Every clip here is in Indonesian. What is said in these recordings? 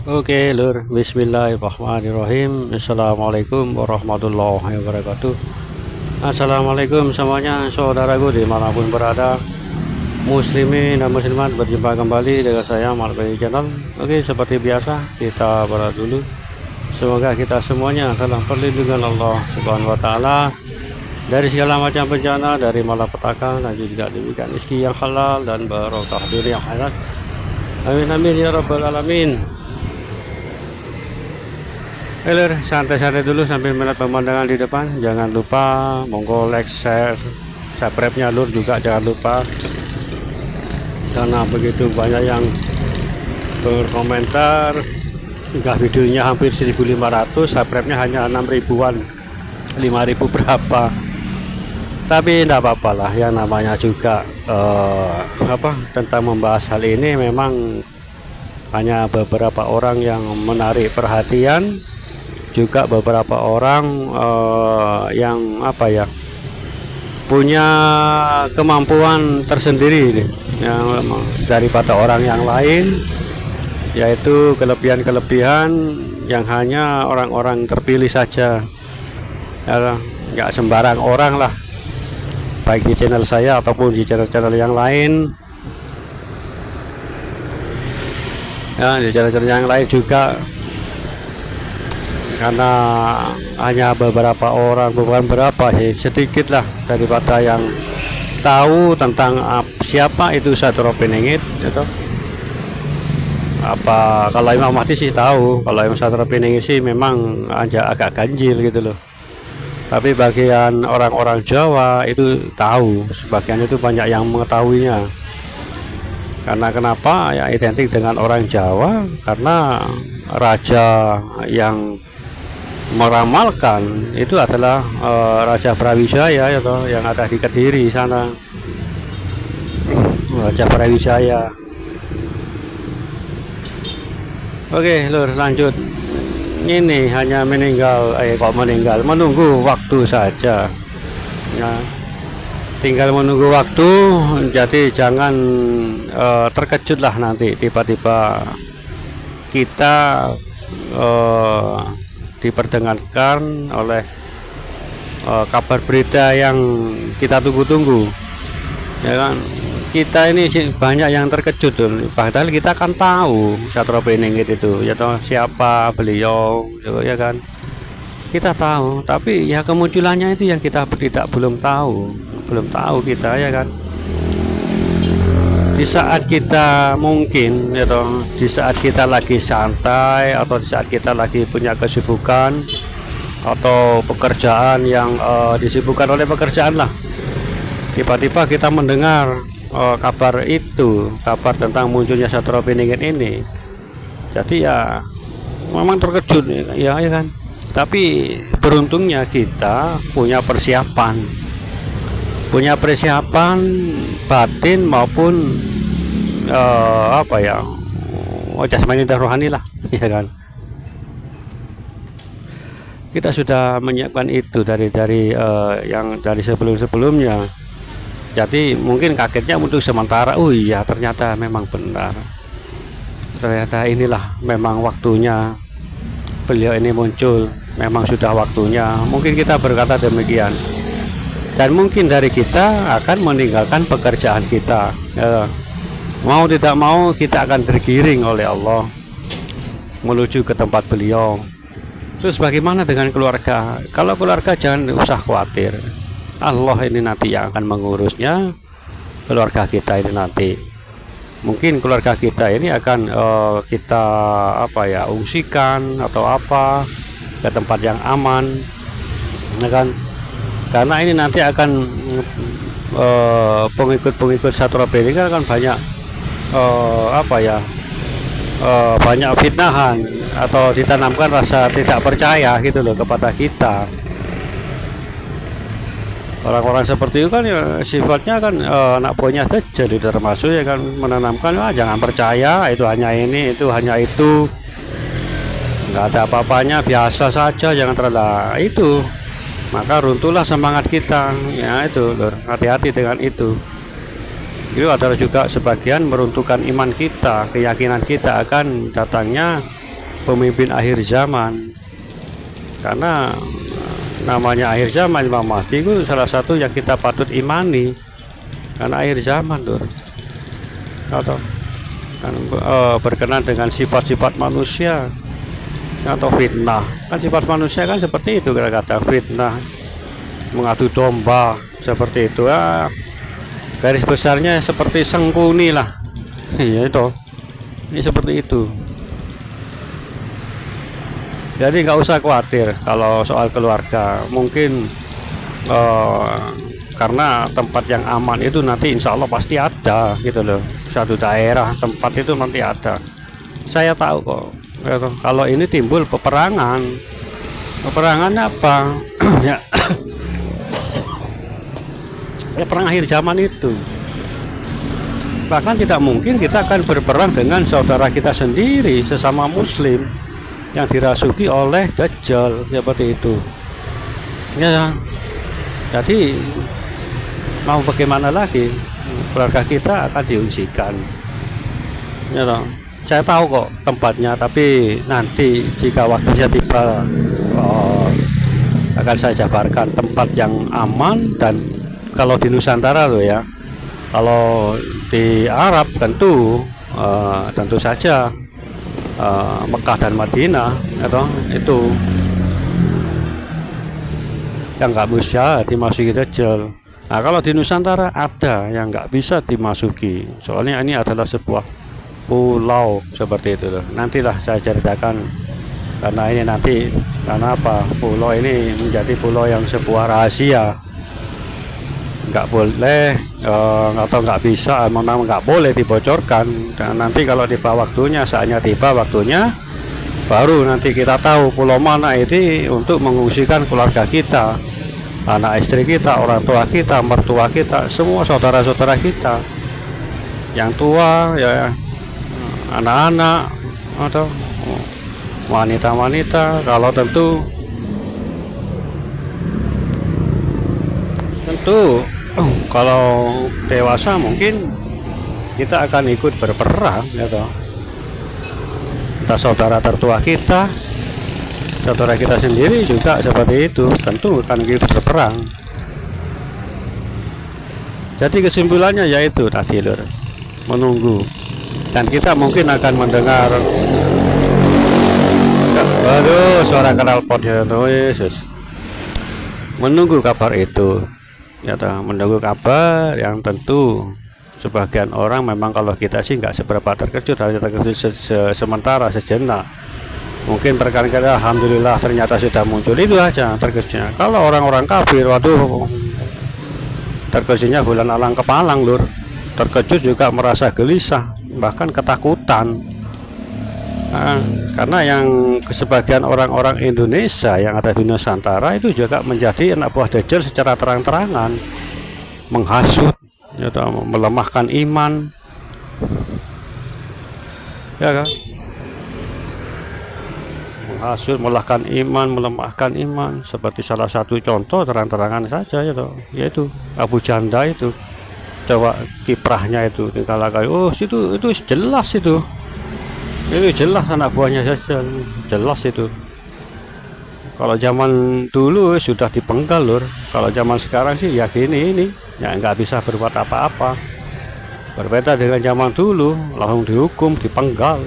Oke, Lur. Bismillahirrahmanirrahim. Assalamualaikum warahmatullahi wabarakatuh. Assalamualaikum semuanya, saudaraku dimanapun berada, muslimin dan muslimat, berjumpa kembali dengan saya Malbay Channel. Oke, seperti biasa kita berdoa dulu. Semoga kita semuanya dalam perlindungan Allah Subhanahu wa taala dari segala macam bencana, dari malapetaka, dan juga diberikan rezeki yang halal dan barokah dunia akhirat. Amin amin ya rabbal alamin. Lur, santai-santai dulu sambil melihat pemandangan di depan. Jangan lupa monggo like, share, subscribe-nya Lur juga jangan lupa. Karena begitu banyak yang berkomentar, hingga videonya hampir 1.500, subscribe-nya hanya 6 ribuan, 5.000 berapa. Tapi tidak apa-apa lah, yang namanya juga tentang membahas hal ini memang hanya beberapa orang yang menarik perhatian, juga beberapa orang yang punya kemampuan tersendiri yang daripada orang yang lain, yaitu kelebihan-kelebihan yang hanya orang-orang terpilih saja, ya, nggak sembarang orang lah, baik di channel saya ataupun di channel-channel yang lain, ya, di channel-channel yang lain juga. Karena hanya beberapa orang, bukan berapa sih, sedikit lah daripada yang tahu tentang siapa itu Satrio Piningit gitu. Kalau Imam Mahdi sih tahu, kalau Imam Satrio Piningit sih memang agak ganjil gitu loh. Tapi bagian orang-orang Jawa itu tahu, sebagian itu banyak yang mengetahuinya. Karena kenapa? Ya identik dengan orang Jawa, karena raja yang meramalkan itu adalah Raja Brawijaya atau yang ada di Kediri sana, Raja Brawijaya. Oke Lur, lanjut. Ini hanya menunggu waktu saja ya, tinggal menunggu waktu. Jadi jangan terkejut lah nanti tiba-tiba kita diperdengarkan oleh kabar berita yang kita tunggu-tunggu, ya kan. Kita ini banyak yang terkejut tuh, padahal kita kan tahu Satrio Piningit itu ya toh, siapa beliau ya kan, kita tahu, tapi ya kemunculannya itu yang kita belum tahu kita, ya kan. Di saat kita mungkin ya toh, di saat kita lagi santai atau di saat kita lagi punya kesibukan atau pekerjaan yang disibukkan oleh pekerjaan lah, tiba-tiba kita mendengar kabar tentang munculnya Satrio Piningit ini. Jadi ya memang terkejut ya kan. Tapi beruntungnya kita punya persiapan batin maupun jasmani dan rohani lah, ya kan. Kita sudah menyiapkan itu dari sebelumnya. Jadi mungkin kagetnya untuk sementara, oh iya ternyata memang benar, ternyata inilah memang waktunya beliau ini muncul, memang sudah waktunya. Mungkin kita berkata demikian. Dan mungkin dari kita akan meninggalkan pekerjaan kita, ya. Mau tidak mau kita akan tergiring oleh Allah menuju ke tempat beliau. Terus bagaimana dengan keluarga? Kalau keluarga jangan usah khawatir, Allah ini nanti yang akan mengurusnya. Keluarga kita ini nanti, mungkin keluarga kita ini akan kita ungsikan atau ke tempat yang aman, ya kan. Karena ini nanti akan pengikut Satrio Piningit kan banyak banyak fitnahan atau ditanamkan rasa tidak percaya gitu loh kepada kita. Orang-orang seperti itu kan ya, sifatnya kan anak buahnya Dajjal, termasuk ya kan, menanamkan jangan percaya, itu hanya ini, itu hanya itu, nggak ada apa-apanya, biasa saja, jangan terlalu itu. Maka runtuhlah semangat kita, ya itu Lur, hati-hati dengan itu. Itu adalah juga sebagian meruntuhkan iman kita, keyakinan kita akan datangnya pemimpin akhir zaman. Karena namanya akhir zaman Imam Mahdi itu salah satu yang kita patut imani, karena akhir zaman Lur. Atau kan, berkenan dengan sifat-sifat manusia atau fitnah, kan sifat manusia kan seperti itu, kata fitnah, mengadu domba, seperti itu ya. Garis besarnya seperti sengkuni lah. Ya itu, ini seperti itu. Jadi nggak usah khawatir kalau soal keluarga. Mungkin karena tempat yang aman itu nanti insya Allah pasti ada gitu loh. Satu daerah tempat itu nanti ada. Saya tahu kok. Gitu. Kalau ini timbul peperangan. Peperangannya apa? Ya, ya perang akhir zaman itu. Bahkan tidak mungkin kita akan berperang dengan saudara kita sendiri, sesama muslim yang dirasuki oleh Dajjal, seperti itu ya. Jadi mau bagaimana lagi, keluarga kita akan diujikan ya toh. Saya tahu kok tempatnya, tapi nanti jika waktunya tiba akan saya jabarkan tempat yang aman. Dan kalau di Nusantara loh ya, kalau di Arab tentu saja Mekah dan Madinah atau itu yang nggak bisa dimasuki Dajjal. Nah kalau di Nusantara ada yang nggak bisa dimasuki, soalnya ini adalah sebuah pulau seperti itu loh. Nantilah saya ceritakan, karena ini nanti, karena apa, pulau ini menjadi pulau yang sebuah rahasia, nggak boleh atau nggak bisa, memang nggak boleh dibocorkan. Dan nanti kalau tiba waktunya, saatnya tiba waktunya, baru nanti kita tahu pulau mana itu untuk mengungsikan keluarga kita, anak istri kita, orang tua kita, mertua kita, semua saudara-saudara kita yang tua ya, anak-anak atau wanita-wanita. Kalau tentu kalau dewasa mungkin kita akan ikut berperang gitu. Entah saudara tertua kita, saudara kita sendiri juga seperti itu, tentu akan ikut berperang. Jadi kesimpulannya yaitu tadi Lur, menunggu. Dan kita mungkin akan mendengar, aduh suara knalpot ya, Yesus. Menunggu kabar itu ya, menunggu kabar yang tentu sebagian orang memang, kalau kita sih nggak seberapa terkejut, hanya terkejut sementara, sejenak. Mungkin berkali-kali alhamdulillah ternyata sudah muncul, itu aja terkejutnya. Kalau orang-orang kafir, waduh, terkejutnya bulan alang kepalang Lur. Terkejut juga merasa gelisah, bahkan ketakutan. Karena yang sebagian orang-orang Indonesia yang ada di Nusantara itu juga menjadi anak buah Dajjal secara terang-terangan, menghasut ya, melemahkan iman ya kan, menghasut, melemahkan iman. Seperti salah satu contoh terang-terangan saja ya, yaitu Abu Janda itu. Coba kiprahnya itu dikalahkan, itu jelas itu jelas anak buahnya saja, jelas itu. Kalau zaman dulu sudah dipenggal Lur. Kalau zaman sekarang sih ya ini ya nggak bisa berbuat apa-apa. Berbeda dengan zaman dulu, langsung dihukum, dipenggal.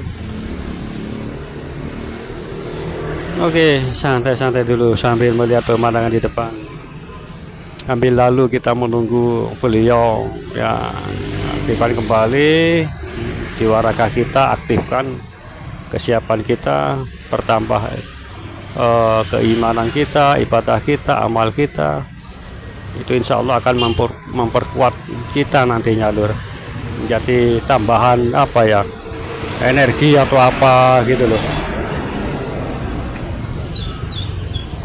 Oke, santai-santai dulu sambil melihat pemandangan di depan. Sambil lalu kita menunggu beliau ya aktifkan kembali jiwa raga kita, aktifkan kesiapan kita, bertambah keimanan kita, ibadah kita, amal kita. Itu insya Allah akan memperkuat kita nantinya Lur, menjadi tambahan apa ya, energi atau apa gitu loh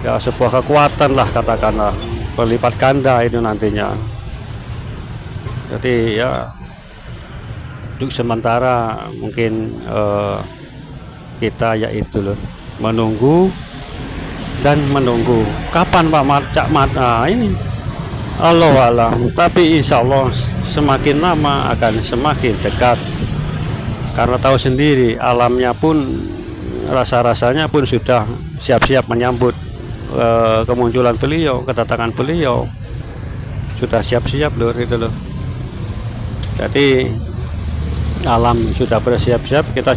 ya, sebuah kekuatan lah katakanlah, berlipat ganda itu nantinya. Jadi ya untuk sementara mungkin kita yaitu loh, menunggu dan menunggu kapan Cak Mat ini Allah alam. Tapi insya Allah semakin lama akan semakin dekat, karena tahu sendiri alamnya pun rasa-rasanya pun sudah siap-siap menyambut kemunculan beliau, kedatangan beliau, sudah siap-siap lur itu loh. Jadi alam sudah bersiap-siap, kita